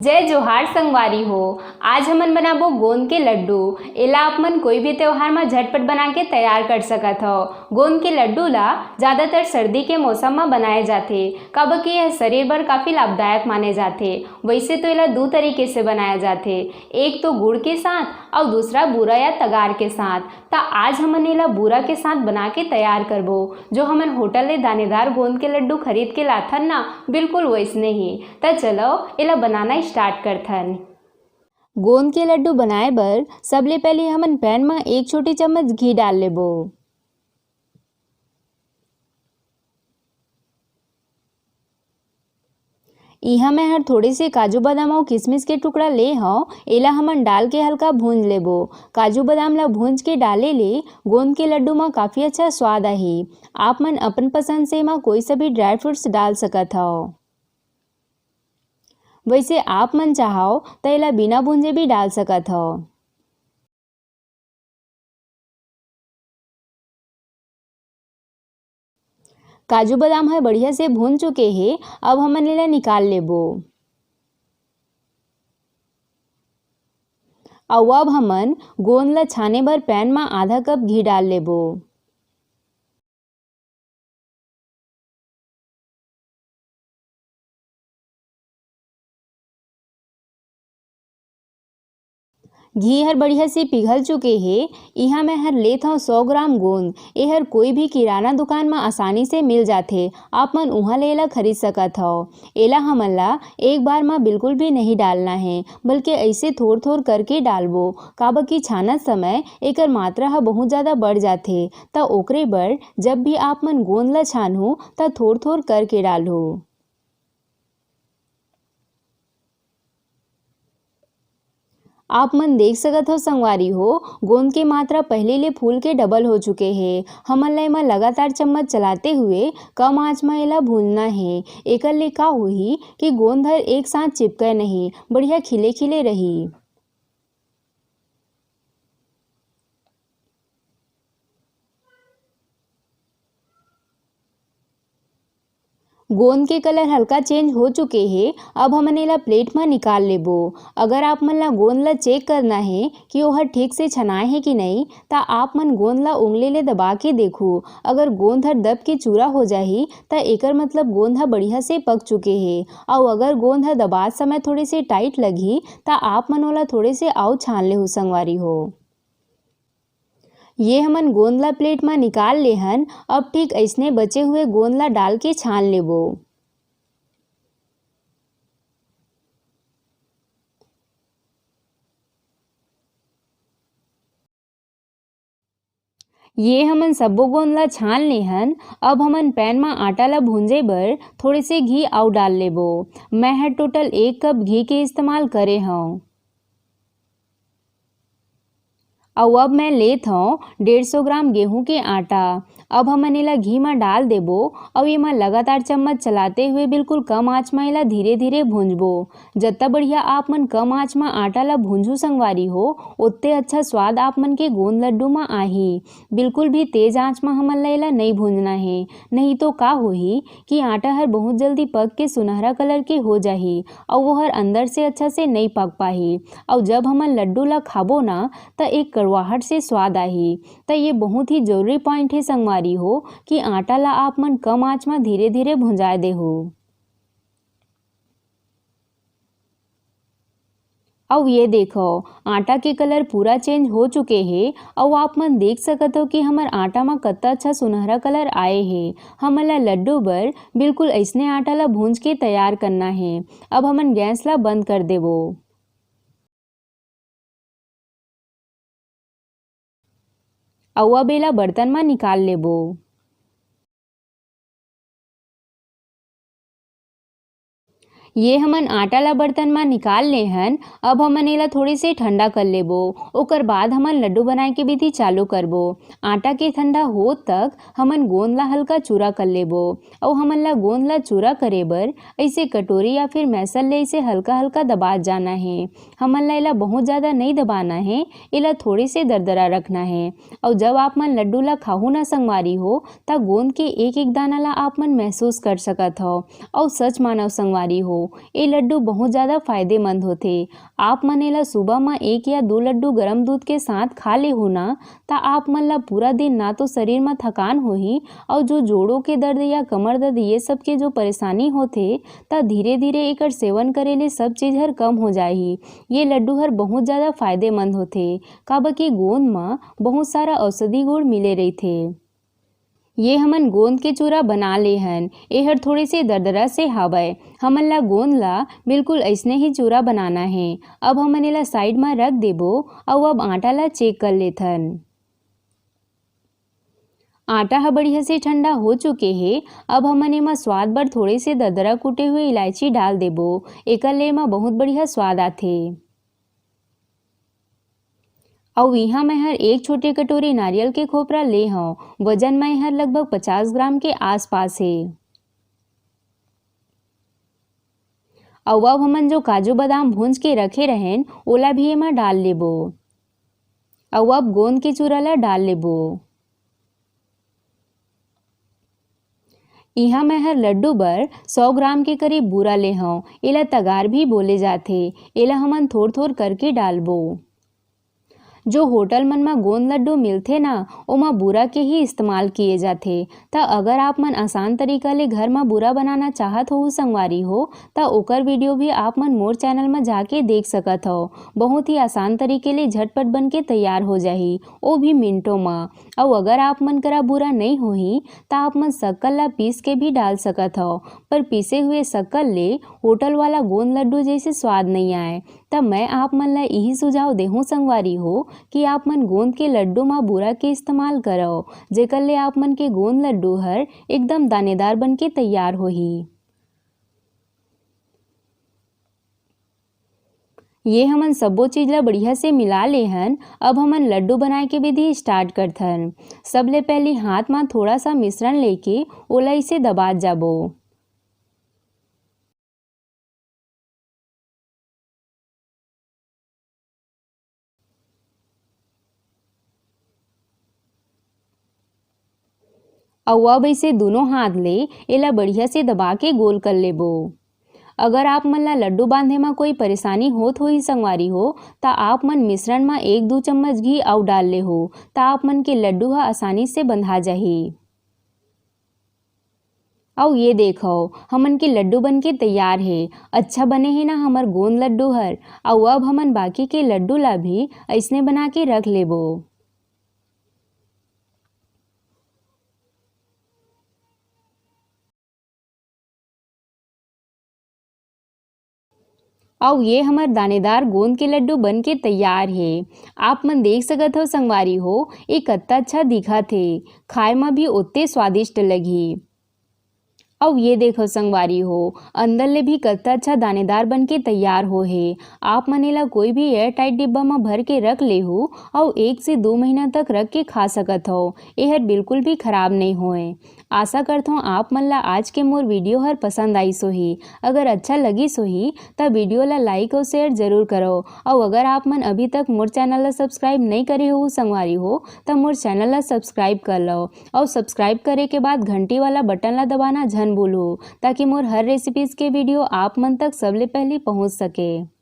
जय जोहार संगवारी हो। आज हमन बनाबो गोंद के लड्डू। एला आप मन कोई भी त्योहार में झटपट बना के तैयार कर सकत हो। गोंद के लड्डू ला ज़्यादातर सर्दी के मौसम में बनाए जाते, काबर कि यह शरीर बर काफ़ी लाभदायक माने जाते। वैसे तो एला दो तरीके से बनाया जाते, एक तो गुड़ के साथ और दूसरा बूरा या तगार के साथ। ता आज हमन एला बूरा के साथ बना के तैयार करबो। जो हमन होटल ले दानेदार गोंद के लड्डू खरीद के लाथन ना, बिल्कुल वैसने ही। ता चलो एला बनाना स्टार्ट करथन। गोंद के लड्डू बनाए बर सबले पहले हमन पैन में एक छोटी चम्मच घी डाल लेबो। इहा मैं हर थोड़े से काजू बादाम और किशमिश के टुकड़ा ले हूँ। एला हमन डाल के हल्का भूंज लेबो। काजू बादाम ला भूंज के डाले ले गोंद के लड्डू में काफ़ी अच्छा स्वाद आही। आप मन अपन पसंद से एमा कोई सा भी ड्राई फ्रूट्स डाल सकत हो। वैसे आप मन चाहो तो एला बिना भूंजे भी डाल सकत हो। काजू बादाम है बढ़िया से भून चुके हैं। अब हमन एला निकाल लेबो। और अब हमन गोंद ला छाने बर पैन में आधा कप घी डाल लेबो। घी हर बढ़िया से पिघल चुके हैं। इहा मैं हर लेत हूँ 100 ग्राम गोंद। ए हर कोई भी किराना दुकान में आसानी से मिल जाते। आप मन उहाँ ले एला खरीद सकत हो। एला हमन ला एक बार में बिल्कुल भी नहीं डालना है, बल्कि ऐसे थोड़ थोड़ करके डालबो। काबर कि छानत समय एकर मात्रा ह बहुत ज़्यादा बढ़ जाथे। त ओकरे बर जब भी आप मन गोंद ला छानहु त थोड़ थोड़ करके डालहु। आप मन देख सकत हो संगवारी हो, गोंद के मात्रा पहले ले फूल के डबल हो चुके हैं। हमन ला एमा लगातार चम्मच चलाते हुए कम आंच में एला भूनना है। एकर ले का होही कि गोंद हर एक साथ चिपके नहीं, बढ़िया खिले खिले रही। गोंद के कलर हल्का चेंज हो चुके हैं। अब हमन एला प्लेट में निकाल लेबो। अगर आप मन ला गोंद ला चेक करना है कि ओहर ठीक से छनाए है कि नहीं, ता आप मन गोंद ला उंगली ले दबा के देखो। अगर गोंद हर दब के चूरा हो जाही ता एकर मतलब गोंद ह बढ़िया से पक चुके हैं। और अगर गोंद ह दबात समय थोड़े से टाइट लगी ता आप मन ओला थोड़े से आउ छान ले हो संगवारी हो। ये हमन गोंद ला प्लेट में निकाल ले हन। अब ठीक ऐसने बचे हुए गोंद ला डाल के छान लेबो। ये हमन सब्बो गोंद ला छान ले हन। अब हमन पैन में आटा ला भूंजे बर थोड़े से घी आउ डाल लेबो। मैं हर टोटल 1 कप घी के इस्तेमाल करे हूँ। और अब मैं लेत हूँ 150 ग्राम गेहूं के आटा। अब हमन एला घी में डाल देबो और एमा लगातार चम्मच चलाते हुए बिल्कुल कम आंच में एला धीरे धीरे भूंजबो। जत्ता बढ़िया आप मन कम आंच में आटा ला भूंजू संगवारी हो, उतने अच्छा स्वाद आप मन के गोंद लड्डू में आही। बिल्कुल भी तेज आंच में हमन ला एला नहीं भूंजना है, नहीं तो का होही कि आटा हर बहुत जल्दी पक के सुनहरा कलर के हो जाही और वो हर अंदर से अच्छा से नहीं पक पाही। और जब हमन लड्डू ला खाबो ना, त एक कड़वाहट से स्वाद आही। त ये बहुत ही जरूरी पॉइंट है संगवारी हो कि आटा ला आप मन कम आंच में धीरे धीरे भुंजाए देहु। अब ये देखो आटा के कलर पूरा चेंज हो चुके हैं। और आप मन देख सकत हो कि हमर आटा में कत्ता अच्छा सुनहरा कलर आए हैं। हमन ला लड्डू बर बिल्कुल ऐसने आटा ला भूंज के तैयार करना है। अब हमन गैस ला बंद कर देबो। और अब एला बर्तन में निकाल लेबो। ये हमन आटा ला बर्तन में निकाल ले हन। अब हमन एला थोड़ी से ठंडा कर लेबो। ओकर बाद हमन लड्डू बनाए के विधि चालू करबो। आटा के ठंडा हो तक हमन गोंद ला हल्का चूरा कर लेबो। और हमन ला गोंद ला चूरा करे बर ऐसे कटोरी या फिर मैसल ले इसे हल्का हल्का दबा जाना है। हमन ला एला बहुत ज़्यादा नहीं दबाना है, एला थोड़े से दरदरा रखना है। और जब आप मन लड्डू ला खाहू ना संगवारी हो, ता गोंद के एक एक दाना ला आप मन महसूस कर सकत हो। और सच मानव संगवारी हो, ये लड्डू बहुत ज़्यादा फायदेमंद होते। आप मनेला सुबह में 1 या 2 लड्डू गरम दूध के साथ खा ले हो ना, ता आप मन ला पूरा दिन ना तो शरीर में थकान होही और जो जोड़ों के दर्द या कमर दर्द ये सब के जो परेशानी होते ता धीरे धीरे एकर सेवन करे ले सब चीज़ हर कम हो जाही। ये लड्डू हर बहुत ज़्यादा फायदेमंद होते, काबर की गोंद में बहुत सारा औषधि गुण मिले रहीथे। ये हमन गोंद के चूरा बना ले हन, ए हर थोड़े से दरदरा से हावय। हमन ला गोंद ला बिल्कुल ऐसने ही चूरा बनाना है। अब हमन एला साइड में रख देबो और अब आटा ला चेक कर लेथन। आटा ह बढ़िया से ठंडा हो चुके हे। अब हमन एमा स्वाद बर थोड़े से दरदरा कूटे हुए इलायची डाल देबो, एकर ले एमा बहुत बढ़िया स्वाद आथे। और यहाँ मैं हर एक छोटे कटोरी नारियल के खोपरा ले हूँ, वजन में हर लगभग 50 ग्राम के आसपास है। और अब हमन जो काजू बादाम भूंज के रखे रहें ओला भी एमा डाल लेबो। और अब गोंद के चूरा ला डाल लेबो। यहाँ मैं हर लड्डू बर 100 ग्राम के करीब बूरा ले हूँ, एला तगार भी बोले जाथे। एला हमन थोड़ थोड़ करके डालबो। जो होटल मन में गोंद लड्डू मिलथे ना, ओमा बूरा के ही इस्तेमाल किए जाथे। ता अगर आप मन आसान तरीका ले घर में बूरा बनाना चाहत हो संगवारी हो, ता ओकर वीडियो भी आप मन मोर चैनल में जाके देख सकत हो। बहुत ही आसान तरीके ले झटपट बन के तैयार हो जाही, वो भी मिनटों में। और अगर आप मन करा बूरा नहीं होही ता आप मन शक्कर ला पीस के भी डाल सकत हो, पर पीसे हुए शक्कर ले होटल वाला गोंद लड्डू जैसे स्वाद नहीं आए। तब मैं आप मन ला यही सुझाव देहूँ संगवारी हो कि आप मन गोंद के लड्डू में बूरा के इस्तेमाल करो, जेकर ले आप मन के गोंद लड्डू हर एकदम दानेदार बन के तैयार होही। ये हमन सबो चीज ला बढ़िया से मिला ले हन। अब हमन लड्डू बनाए के विधि स्टार्ट करथन। सबले पहले हाथ में थोड़ा सा मिश्रण लेके ओला इसे दबा जाबो। और अब इसे दोनों हाथ ले एला बढ़िया से दबा के गोल कर लेबो। अगर आप मन ला लड्डू बांधे में कोई परेशानी होत होही संगवारी हो, ता आप मन मिश्रण में 1-2 चम्मच घी और डाल ले हो, ता आप मन के लड्डू ह आसानी से बंधा जाही। और ये देखो हमन के लड्डू बन के तैयार है। अच्छा बने है ना हमर गोंद लड्डू हर। और अब हमन बाकी के लड्डू ला भी ऐसने बना के रख लेबो। और ये हमार दानेदार गोंद के लड्डू बन के तैयार है। आप मन देख सकत हो संगवारी हो, ये कत्ता अच्छा दिखत हे, खाए में भी उतने स्वादिष्ट लगी। अब ये देखो संगवारी हो, अंदर ले भी कत्ता अच्छा दानेदार बन के तैयार हो है। आप मनेला कोई भी एयर टाइट डिब्बा में भर के रख ले हो और 1 से 2 महीना तक रख के खा सकत हो। यह बिल्कुल भी खराब नहीं होए। आशा करता हूँ आप मन ला आज के मोर वीडियो हर पसंद आई सोही। अगर अच्छा लगी सोही तब वीडियो ला लाइक और शेयर जरूर करो। और अगर आप मन अभी तक मोर चैनल ला सब्सक्राइब नहीं करे हो संगवारी हो, तब मोर चैनल ला सब्सक्राइब कर लो। और सब्सक्राइब करे के बाद घंटी वाला बटन ला दबाना झन भूलो, ताकि मोर हर रेसिपीज के वीडियो आप मन तक सबले पहले पहुंच सके।